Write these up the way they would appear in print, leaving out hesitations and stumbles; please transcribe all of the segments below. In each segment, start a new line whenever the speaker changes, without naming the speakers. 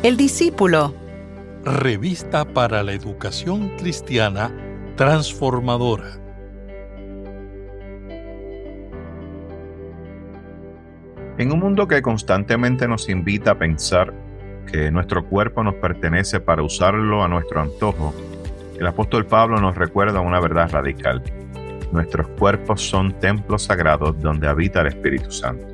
El discípulo.
Revista para la educación cristiana transformadora.
En un mundo que constantemente nos invita a pensar que nuestro cuerpo nos pertenece para usarlo a nuestro antojo, el apóstol Pablo nos recuerda una verdad radical. Nuestros cuerpos son templos sagrados donde habita el Espíritu Santo.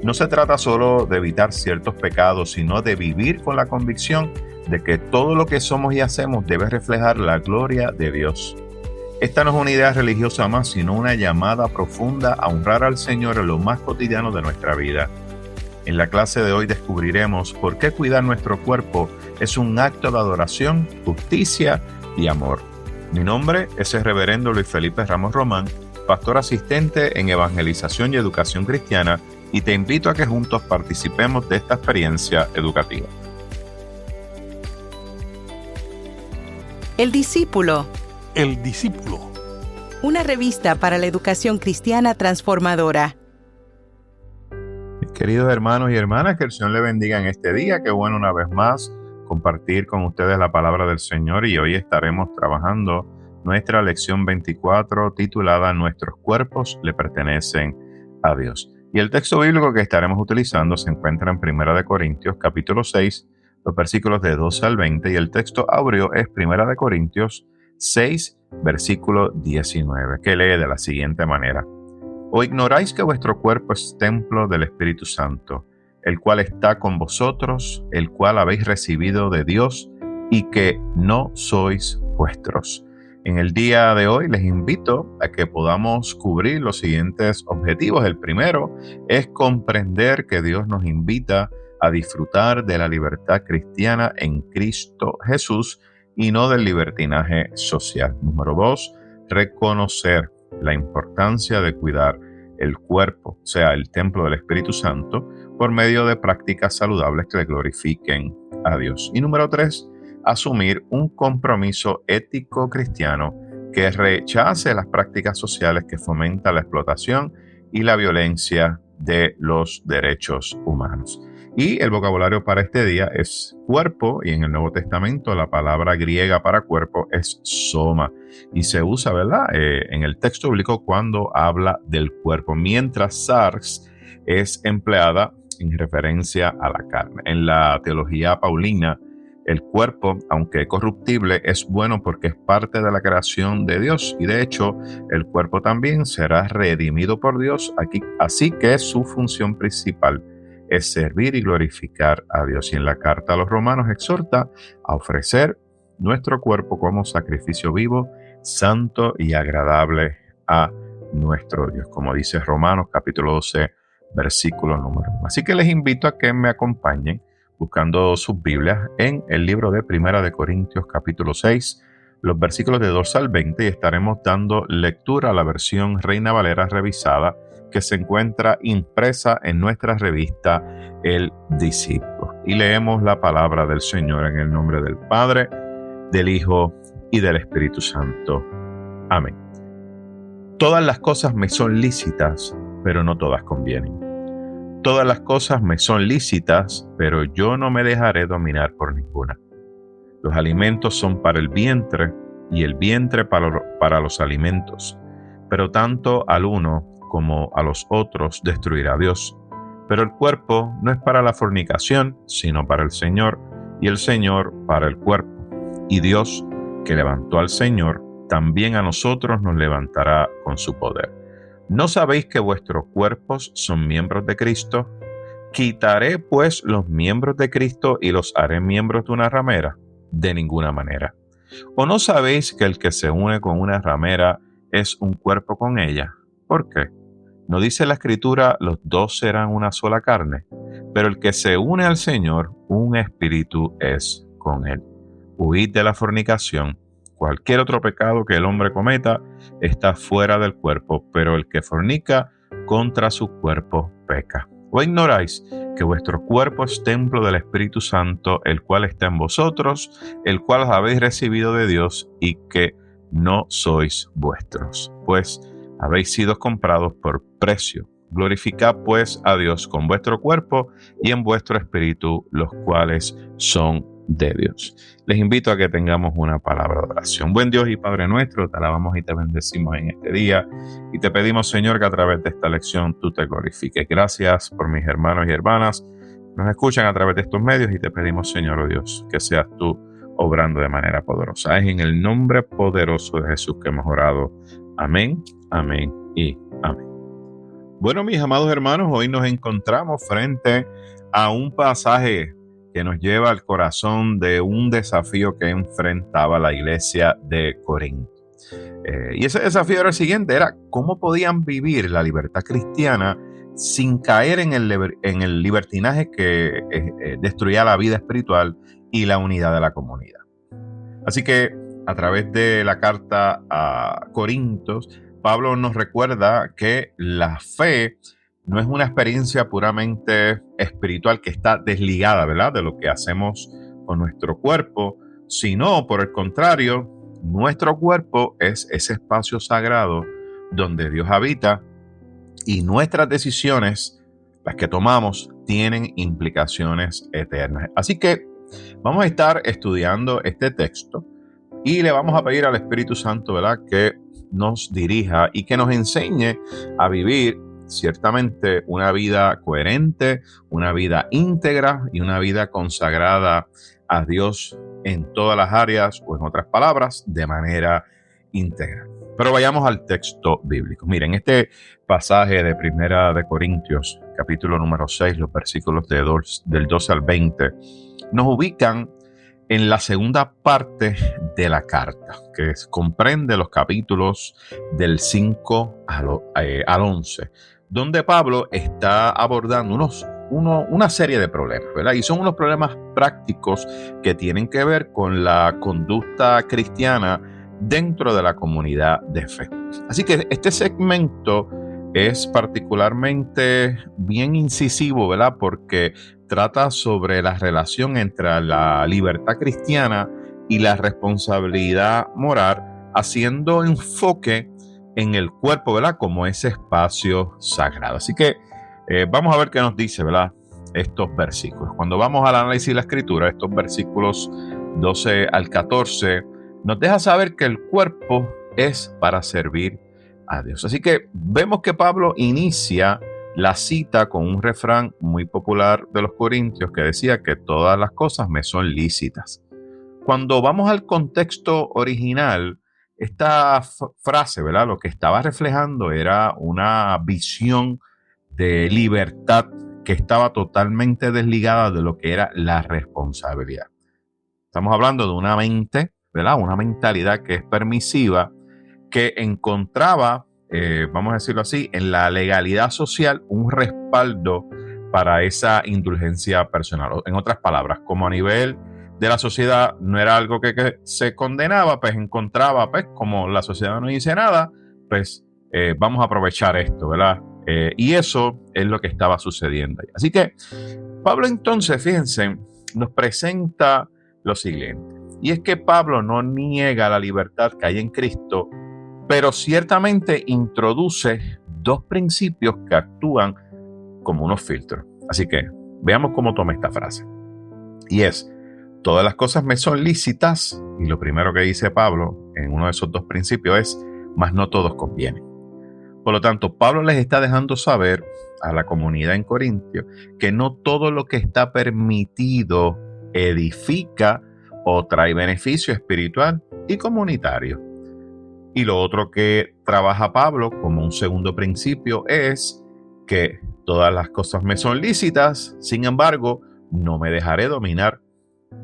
No se trata solo de evitar ciertos pecados, sino de vivir con la convicción de que todo lo que somos y hacemos debe reflejar la gloria de Dios. Esta no es una idea religiosa más, sino una llamada profunda a honrar al Señor en lo más cotidiano de nuestra vida. En la clase de hoy descubriremos por qué cuidar nuestro cuerpo es un acto de adoración, justicia y amor. Mi nombre es el reverendo Luis Felipe Ramos Román, pastor asistente en Evangelización y Educación Cristiana, y te invito a que juntos participemos de esta experiencia educativa.
El discípulo.
El discípulo.
Una revista para la educación cristiana transformadora.
Mis queridos hermanos y hermanas, que el Señor le bendiga en este día. Qué bueno una vez más compartir con ustedes la palabra del Señor, y hoy estaremos trabajando nuestra lección 24 titulada Nuestros cuerpos le pertenecen a Dios. Y el texto bíblico que estaremos utilizando se encuentra en 1 Corintios capítulo 6, los versículos de 12 al 20, y el texto áureo es 1 Corintios 6, versículo 19, que lee de la siguiente manera: ¿O ignoráis que vuestro cuerpo es templo del Espíritu Santo, el cual está con vosotros, el cual habéis recibido de Dios, y que no sois vuestros? En el día de hoy les invito a que podamos cubrir los siguientes objetivos. El primero es comprender que Dios nos invita a disfrutar de la libertad cristiana en Cristo Jesús y no del libertinaje social. Número 2, reconocer la importancia de cuidar el cuerpo, o sea, el templo del Espíritu Santo, por medio de prácticas saludables que le glorifiquen a Dios. Y número 3, asumir un compromiso ético cristiano que rechace las prácticas sociales que fomentan la explotación y la violencia de los derechos humanos. Y el vocabulario para este día es cuerpo, y en el Nuevo Testamento la palabra griega para cuerpo es soma, y se usa, ¿verdad?, en el texto bíblico cuando habla del cuerpo, mientras sarx es empleada en referencia a la carne. En la teología paulina, el cuerpo, aunque corruptible, es bueno porque es parte de la creación de Dios, y de hecho el cuerpo también será redimido por Dios aquí, así que su función principal es servir y glorificar a Dios. Y en la carta a los Romanos exhorta a ofrecer nuestro cuerpo como sacrificio vivo, santo y agradable a nuestro Dios, como dice Romanos capítulo 12, versículo número 1. Así que les invito a que me acompañen buscando sus Biblias en el libro de 1 Corintios capítulo 6, los versículos de 2 al 20, y estaremos dando lectura a la versión Reina Valera revisada que se encuentra impresa en nuestra revista El Discípulo. Y leemos la palabra del Señor en el nombre del Padre, del Hijo y del Espíritu Santo. Amén. Todas las cosas me son lícitas, pero no todas convienen. Todas las cosas me son lícitas, pero yo no me dejaré dominar por ninguna. Los alimentos son para el vientre, y el vientre para los alimentos, pero tanto al uno como a los otros destruirá Dios. Pero el cuerpo no es para la fornicación, sino para el Señor, y el Señor para el cuerpo. Y Dios, que levantó al Señor, también a nosotros nos levantará con su poder. ¿No sabéis que vuestros cuerpos son miembros de Cristo? ¿Quitaré pues los miembros de Cristo y los haré miembros de una ramera? De ninguna manera. ¿O no sabéis que el que se une con una ramera es un cuerpo con ella? ¿Por qué? ¿No dice la Escritura, los dos serán una sola carne? Pero el que se une al Señor, un espíritu es con él. Huid de la fornicación. Cualquier otro pecado que el hombre cometa está fuera del cuerpo, pero el que fornica contra su cuerpo peca. ¿O ignoráis que vuestro cuerpo es templo del Espíritu Santo, el cual está en vosotros, el cual habéis recibido de Dios, y que no sois vuestros? Pues habéis sido comprados por precio. Glorificad pues a Dios con vuestro cuerpo y en vuestro espíritu, los cuales son de Dios. Les invito a que tengamos una palabra de oración. Buen Dios y Padre nuestro, te alabamos y te bendecimos en este día y te pedimos, Señor, que a través de esta lección tú te glorifiques. Gracias por mis hermanos y hermanas que nos escuchan a través de estos medios y te pedimos, Señor, oh Dios, que seas tú obrando de manera poderosa. Es en el nombre poderoso de Jesús que hemos orado. Amén, amén y amén. Bueno, mis amados hermanos, hoy nos encontramos frente a un pasaje que nos lleva al corazón de un desafío que enfrentaba la iglesia de Corinto. Y ese desafío era el siguiente, era cómo podían vivir la libertad cristiana sin caer en el libertinaje que destruía la vida espiritual y la unidad de la comunidad. Así que a través de la carta a Corintios, Pablo nos recuerda que la fe no es una experiencia puramente espiritual que está desligada, ¿verdad?, de lo que hacemos con nuestro cuerpo, sino, por el contrario, nuestro cuerpo es ese espacio sagrado donde Dios habita y nuestras decisiones, las que tomamos, tienen implicaciones eternas. Así que vamos a estar estudiando este texto y le vamos a pedir al Espíritu Santo, ¿verdad?, que nos dirija y que nos enseñe a vivir ciertamente una vida coherente, una vida íntegra y una vida consagrada a Dios en todas las áreas, o en otras palabras, de manera íntegra. Pero vayamos al texto bíblico. Miren, este pasaje de Primera de Corintios, capítulo número 6, los versículos del 12 al 20, nos ubican en la segunda parte de la carta, que comprende los capítulos del 5 al 11, donde Pablo está abordando una serie de problemas, ¿verdad? Y son unos problemas prácticos que tienen que ver con la conducta cristiana dentro de la comunidad de fe. Así que este segmento es particularmente bien incisivo, ¿verdad?, porque trata sobre la relación entre la libertad cristiana y la responsabilidad moral, haciendo enfoque en el cuerpo, ¿verdad?, como ese espacio sagrado. Así que vamos a ver qué nos dice, ¿verdad?, estos versículos. Cuando vamos al análisis de la escritura, estos versículos 12 al 14 nos deja saber que el cuerpo es para servir a Dios. Así que vemos que Pablo inicia la cita con un refrán muy popular de los corintios que decía que todas las cosas me son lícitas. Cuando vamos al contexto original, esta frase, ¿verdad?, lo que estaba reflejando era una visión de libertad que estaba totalmente desligada de lo que era la responsabilidad. Estamos hablando de una mente, ¿verdad?, una mentalidad que es permisiva, que encontraba, vamos a decirlo así, en la legalidad social un respaldo para esa indulgencia personal. En otras palabras, como a nivel de la sociedad no era algo que se condenaba, pues encontraba, pues como la sociedad no dice nada, pues vamos a aprovechar esto, ¿verdad? Y eso es lo que estaba sucediendo ahí. Así que Pablo entonces, fíjense, nos presenta lo siguiente. Y es que Pablo no niega la libertad que hay en Cristo, pero ciertamente introduce dos principios que actúan como unos filtros. Así que veamos cómo toma esta frase. Y es, todas las cosas me son lícitas, y lo primero que dice Pablo en uno de esos dos principios es, mas no todos convienen. Por lo tanto, Pablo les está dejando saber a la comunidad en Corintio que no todo lo que está permitido edifica o trae beneficio espiritual y comunitario. Y lo otro que trabaja Pablo como un segundo principio es que todas las cosas me son lícitas, sin embargo, no me dejaré dominar.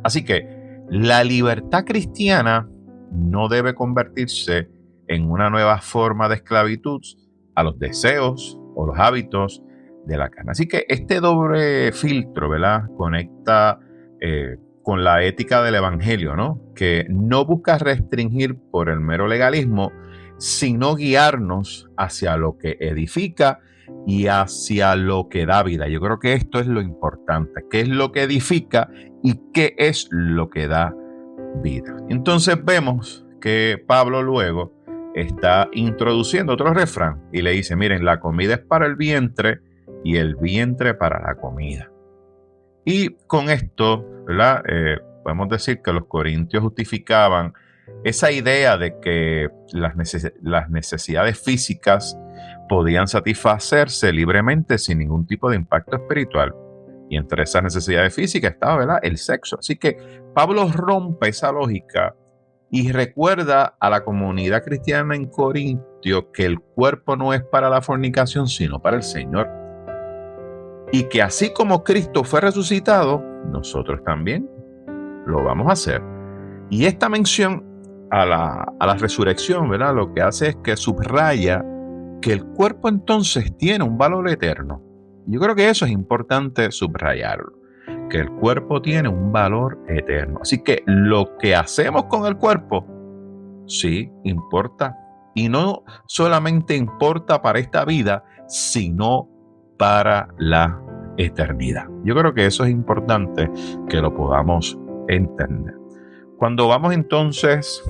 Así que la libertad cristiana no debe convertirse en una nueva forma de esclavitud a los deseos o los hábitos de la carne. Así que este doble filtro, ¿verdad?, conecta con la ética del evangelio, ¿no?, que no busca restringir por el mero legalismo, sino guiarnos hacia lo que edifica y hacia lo que da vida. Yo creo que esto es lo importante, qué es lo que edifica y qué es lo que da vida. Entonces vemos que Pablo luego está introduciendo otro refrán y le dice, miren, la comida es para el vientre y el vientre para la comida. Y con esto, ¿verdad? Podemos decir que los corintios justificaban esa idea de que las necesidades físicas podían satisfacerse libremente sin ningún tipo de impacto espiritual. Y entre esas necesidades físicas estaba, ¿verdad?, el sexo. Así que Pablo rompe esa lógica y recuerda a la comunidad cristiana en Corintio que el cuerpo no es para la fornicación, sino para el Señor. Y que así como Cristo fue resucitado, nosotros también lo vamos a hacer. Y esta mención a la resurrección, ¿verdad?, lo que hace es que subraya que el cuerpo entonces tiene un valor eterno. Yo creo que eso es importante subrayarlo, que el cuerpo tiene un valor eterno. Así que lo que hacemos con el cuerpo, sí, importa. Y no solamente importa para esta vida, sino para la eternidad. Yo creo que eso es importante que lo podamos entender. Cuando vamos entonces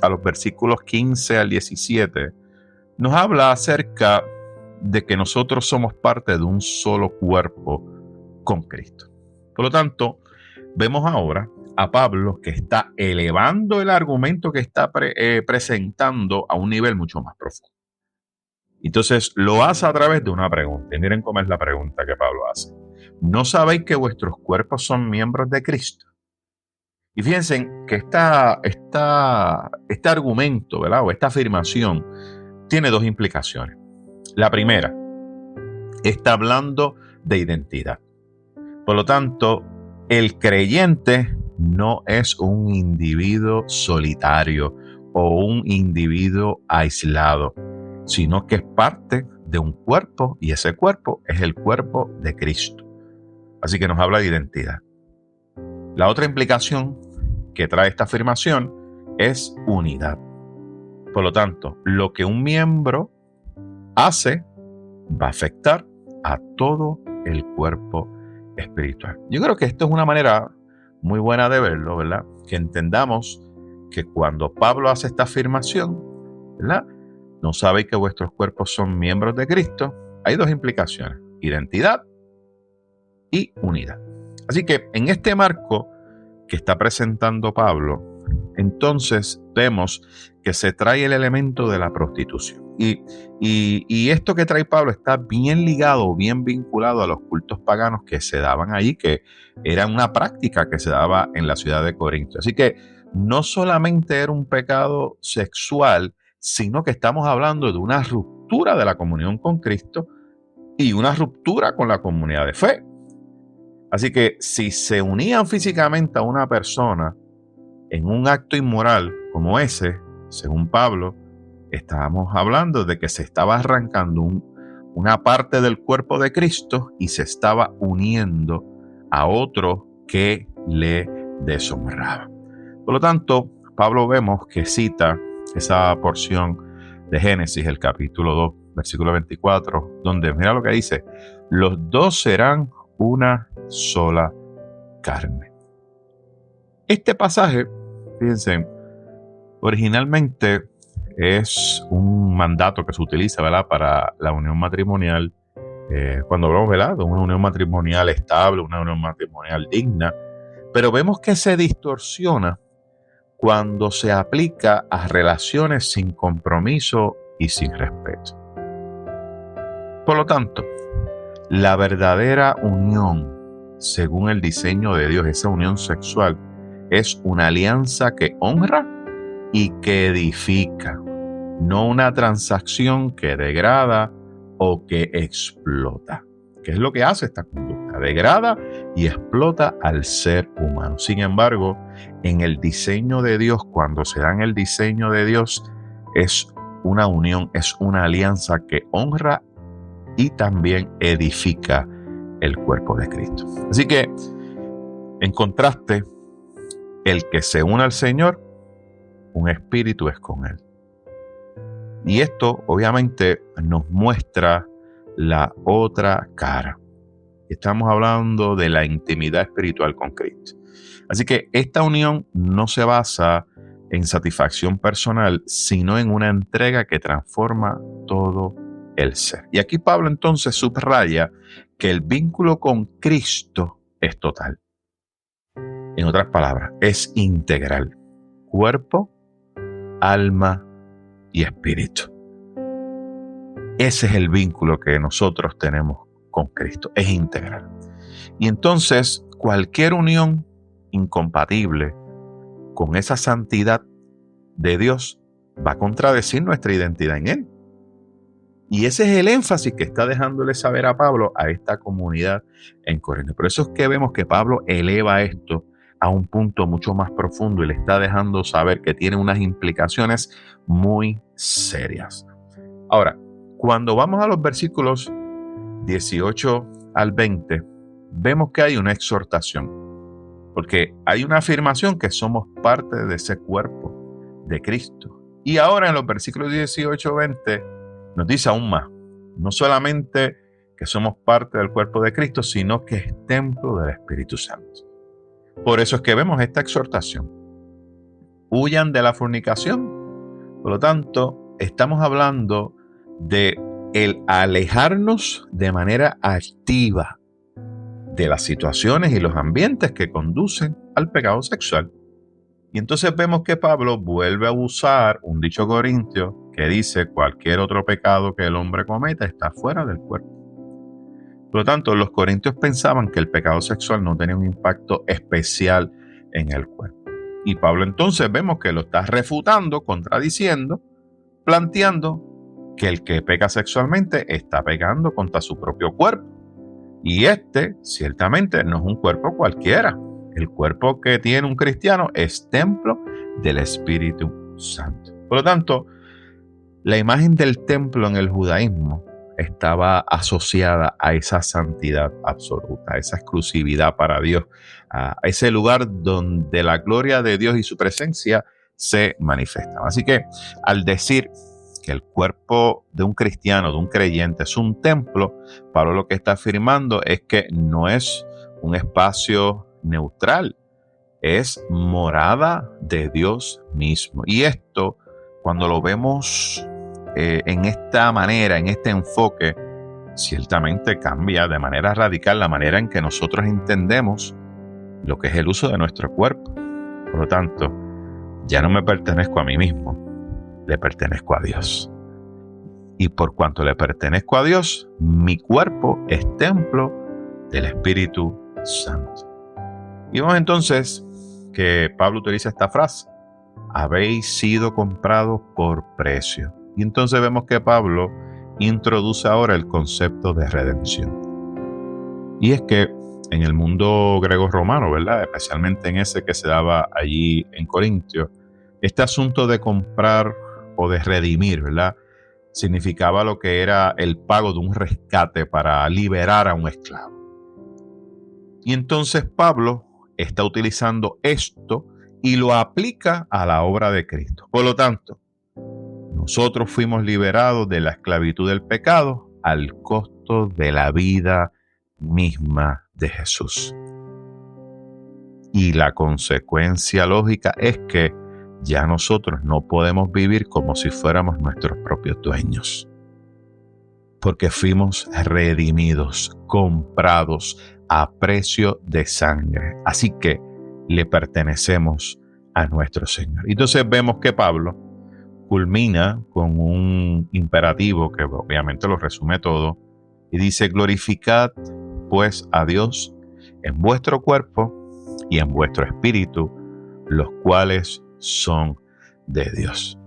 a los versículos 15 al 17, nos habla acerca de que nosotros somos parte de un solo cuerpo con Cristo. Por lo tanto, vemos ahora a Pablo que está elevando el argumento que está presentando a un nivel mucho más profundo. Entonces lo hace a través de una pregunta. Y miren cómo es la pregunta que Pablo hace. ¿No sabéis que vuestros cuerpos son miembros de Cristo? Y fíjense que este argumento, ¿verdad?, o esta afirmación tiene dos implicaciones. La primera, está hablando de identidad. Por lo tanto, el creyente no es un individuo solitario o un individuo aislado, sino que es parte de un cuerpo y ese cuerpo es el cuerpo de Cristo. Así que nos habla de identidad. La otra implicación que trae esta afirmación es unidad. Por lo tanto, lo que un miembro hace va a afectar a todo el cuerpo espiritual. Yo creo que esto es una manera muy buena de verlo, ¿verdad? Que entendamos que cuando Pablo hace esta afirmación, ¿verdad?, no sabéis que vuestros cuerpos son miembros de Cristo, hay dos implicaciones: identidad y unidad. Así que en este marco que está presentando Pablo, entonces vemos que se trae el elemento de la prostitución. Y esto que trae Pablo está bien ligado, bien vinculado a los cultos paganos que se daban allí, que era una práctica que se daba en la ciudad de Corinto. Así que no solamente era un pecado sexual, sino que estamos hablando de una ruptura de la comunión con Cristo y una ruptura con la comunidad de fe. Así que si se unían físicamente a una persona en un acto inmoral como ese, según Pablo, estábamos hablando de que se estaba arrancando una parte del cuerpo de Cristo y se estaba uniendo a otro que le deshonraba. Por lo tanto, Pablo vemos que cita esa porción de Génesis, el capítulo 2, versículo 24, donde mira lo que dice: los dos serán una sola carne. Este pasaje, fíjense, originalmente es un mandato que se utiliza, ¿verdad?, para la unión matrimonial. Cuando hablamos, ¿verdad?, de una unión matrimonial estable, una unión matrimonial digna, pero vemos que se distorsiona cuando se aplica a relaciones sin compromiso y sin respeto. Por lo tanto, la verdadera unión, según el diseño de Dios, esa unión sexual, es una alianza que honra y que edifica, no una transacción que degrada o que explota. ¿Qué es lo que hace esta conducta? Degrada y explota al ser humano. Sin embargo, en el diseño de Dios, cuando se da en el diseño de Dios, es una unión, es una alianza que honra y también edifica el cuerpo de Cristo. Así que, en contraste, el que se une al Señor, un espíritu es con Él. Y esto obviamente nos muestra la otra cara. Estamos hablando de la intimidad espiritual con Cristo. Así que esta unión no se basa en satisfacción personal, sino en una entrega que transforma todo el ser. Y aquí Pablo entonces subraya que el vínculo con Cristo es total. En otras palabras, es integral. Cuerpo, alma y espíritu. Ese es el vínculo que nosotros tenemos con Cristo. Es integral. Y entonces, cualquier unión incompatible con esa santidad de Dios va a contradecir nuestra identidad en Él. Y ese es el énfasis que está dejándole saber a Pablo a esta comunidad en Corinto. Por eso es que vemos que Pablo eleva esto a un punto mucho más profundo y le está dejando saber que tiene unas implicaciones muy serias. Ahora, cuando vamos a los versículos 18 al 20, vemos que hay una exhortación, porque hay una afirmación que somos parte de ese cuerpo de Cristo. Y ahora en los versículos 18-20 nos dice aún más, no solamente que somos parte del cuerpo de Cristo, sino que es templo del Espíritu Santo. Por eso es que vemos esta exhortación. Huyan de la fornicación. Por lo tanto, estamos hablando de el alejarnos de manera activa de las situaciones y los ambientes que conducen al pecado sexual. Y entonces vemos que Pablo vuelve a usar un dicho corintio que dice: cualquier otro pecado que el hombre cometa está fuera del cuerpo. Por lo tanto, los corintios pensaban que el pecado sexual no tenía un impacto especial en el cuerpo. Y Pablo entonces vemos que lo está refutando, contradiciendo, planteando que el que peca sexualmente está pecando contra su propio cuerpo. Y ciertamente, no es un cuerpo cualquiera. El cuerpo que tiene un cristiano es templo del Espíritu Santo. Por lo tanto, la imagen del templo en el judaísmo estaba asociada a esa santidad absoluta, a esa exclusividad para Dios, a ese lugar donde la gloria de Dios y su presencia se manifiestan. Así que al decir que el cuerpo de un cristiano, de un creyente, es un templo, Pablo lo que está afirmando es que no es un espacio neutral, es morada de Dios mismo. Y esto, cuando lo vemos en esta manera, en este enfoque, ciertamente cambia de manera radical la manera en que nosotros entendemos lo que es el uso de nuestro cuerpo. Por lo tanto, ya no me pertenezco a mí mismo, le pertenezco a Dios. Y por cuanto le pertenezco a Dios, mi cuerpo es templo del Espíritu Santo. Y vemos entonces que Pablo utiliza esta frase: habéis sido comprados por precio. Y entonces vemos que Pablo introduce ahora el concepto de redención. Y es que en el mundo griego-romano, ¿verdad?, especialmente en ese que se daba allí en Corintio, este asunto de comprar o de redimir, ¿verdad?, significaba lo que era el pago de un rescate para liberar a un esclavo. Y entonces Pablo está utilizando esto y lo aplica a la obra de Cristo. Por lo tanto, nosotros fuimos liberados de la esclavitud del pecado al costo de la vida misma de Jesús. Y la consecuencia lógica es que ya nosotros no podemos vivir como si fuéramos nuestros propios dueños, porque fuimos redimidos, comprados a precio de sangre. Así que le pertenecemos a nuestro Señor. Entonces vemos que Pablo culmina con un imperativo que obviamente lo resume todo y dice: glorificad pues a Dios en vuestro cuerpo y en vuestro espíritu, los cuales son de Dios.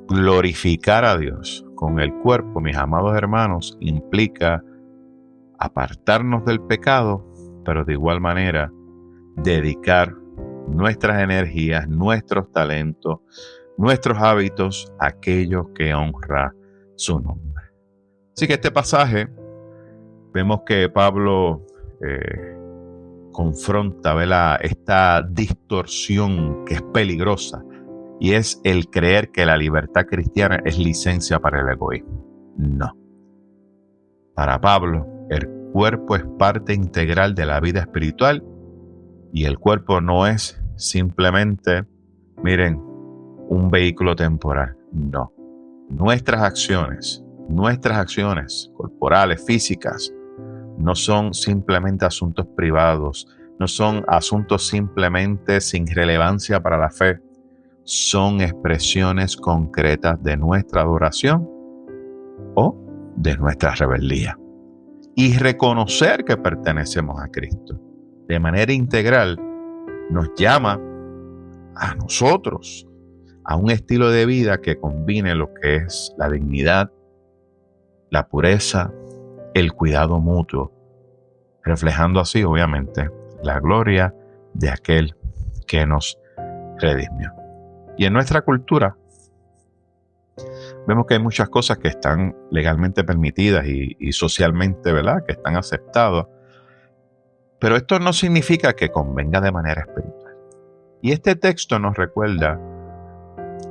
Glorificar a Dios con el cuerpo, mis amados hermanos, implica apartarnos del pecado, pero de igual manera dedicar nuestras energías, nuestros talentos, nuestros hábitos a aquello que honra su nombre. Así que este pasaje vemos que Pablo confronta, ¿verdad?, esta distorsión que es peligrosa, y es el creer que la libertad cristiana es licencia para el egoísmo. No. Para Pablo, el cuerpo es parte integral de la vida espiritual, y el cuerpo no es simplemente miren, un vehículo temporal. No. Nuestras acciones corporales, físicas, no son simplemente asuntos privados, no son asuntos simplemente sin relevancia para la fe, son expresiones concretas de nuestra adoración o de nuestra rebeldía. Y reconocer que pertenecemos a Cristo de manera integral nos llama a nosotros a un estilo de vida que combine lo que es la dignidad, la pureza, el cuidado mutuo, reflejando así, obviamente, la gloria de aquel que nos redimió. Y en nuestra cultura vemos que hay muchas cosas que están legalmente permitidas y socialmente, ¿verdad?, que están aceptadas. Pero esto no significa que convenga de manera espiritual. Y este texto nos recuerda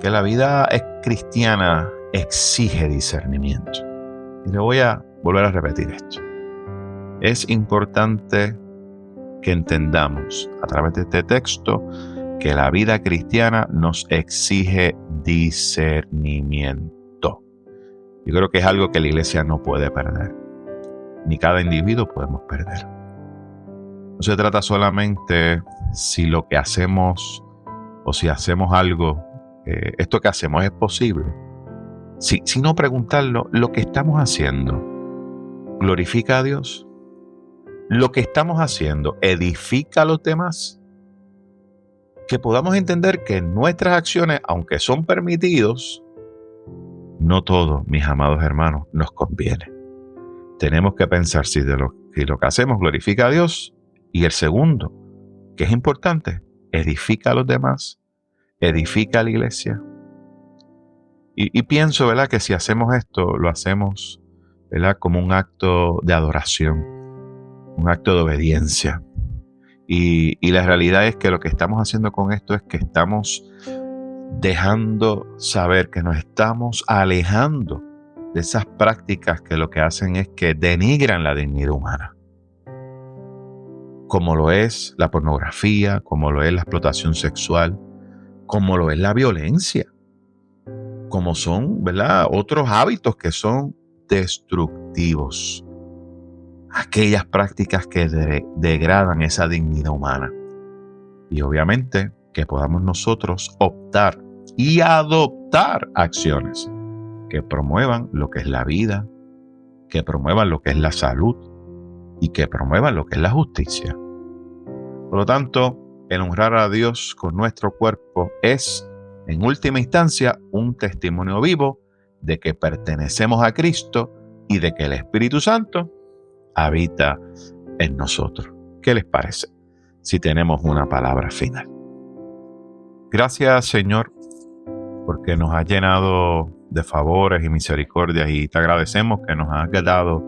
que la vida cristiana exige discernimiento. Y le voy a volver a repetir esto. Es importante que entendamos a través de este texto que la vida cristiana nos exige discernimiento. Yo creo que es algo que la iglesia no puede perder, ni cada individuo podemos perder. No se trata solamente si lo que hacemos o si hacemos algo, esto que hacemos es posible, sino preguntarlo, ¿lo que estamos haciendo glorifica a Dios? ¿Lo que estamos haciendo edifica a los demás? Que podamos entender que nuestras acciones, aunque son permitidos, no todo, mis amados hermanos, nos conviene. Tenemos que pensar si lo que hacemos glorifica a Dios. Y el segundo, que es importante, edifica a los demás, edifica a la iglesia. Y pienso, ¿verdad?, que si hacemos esto, lo hacemos, ¿verdad?, como un acto de adoración, un acto de obediencia. Y la realidad es que lo que estamos haciendo con esto es que estamos dejando saber que nos estamos alejando de esas prácticas que lo que hacen es que denigran la dignidad humana, como lo es la pornografía, como lo es la explotación sexual, como lo es la violencia, como son, ¿verdad?, otros hábitos que son destructivos. Aquellas prácticas que degradan esa dignidad humana. Y obviamente que podamos nosotros optar y adoptar acciones que promuevan lo que es la vida, que promuevan lo que es la salud y que promuevan lo que es la justicia. Por lo tanto, el honrar a Dios con nuestro cuerpo es, en última instancia, un testimonio vivo de que pertenecemos a Cristo y de que el Espíritu Santo habita en nosotros. ¿Qué les parece si tenemos una palabra final? Gracias, Señor, porque nos has llenado de favores y misericordias y te agradecemos que nos has dado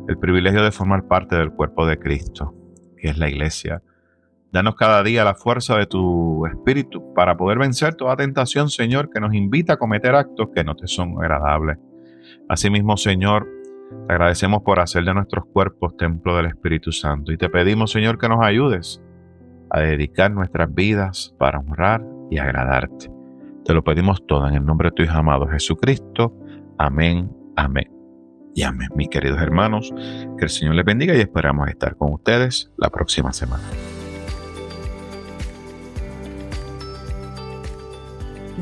el privilegio de formar parte del cuerpo de Cristo, que es la iglesia. Danos cada día la fuerza de tu Espíritu para poder vencer toda tentación, Señor, que nos invita a cometer actos que no te son agradables. Asimismo, Señor, te agradecemos por hacer de nuestros cuerpos templo del Espíritu Santo y te pedimos, Señor, que nos ayudes a dedicar nuestras vidas para honrar y agradarte. Te lo pedimos todo en el nombre de tu Hijo amado Jesucristo. Amén, amén y amén. Mis queridos hermanos, que el Señor les bendiga y esperamos estar con ustedes la próxima semana.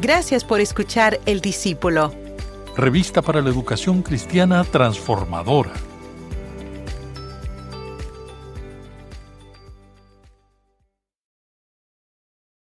Gracias por escuchar El Discípulo.
Revista para la educación cristiana transformadora.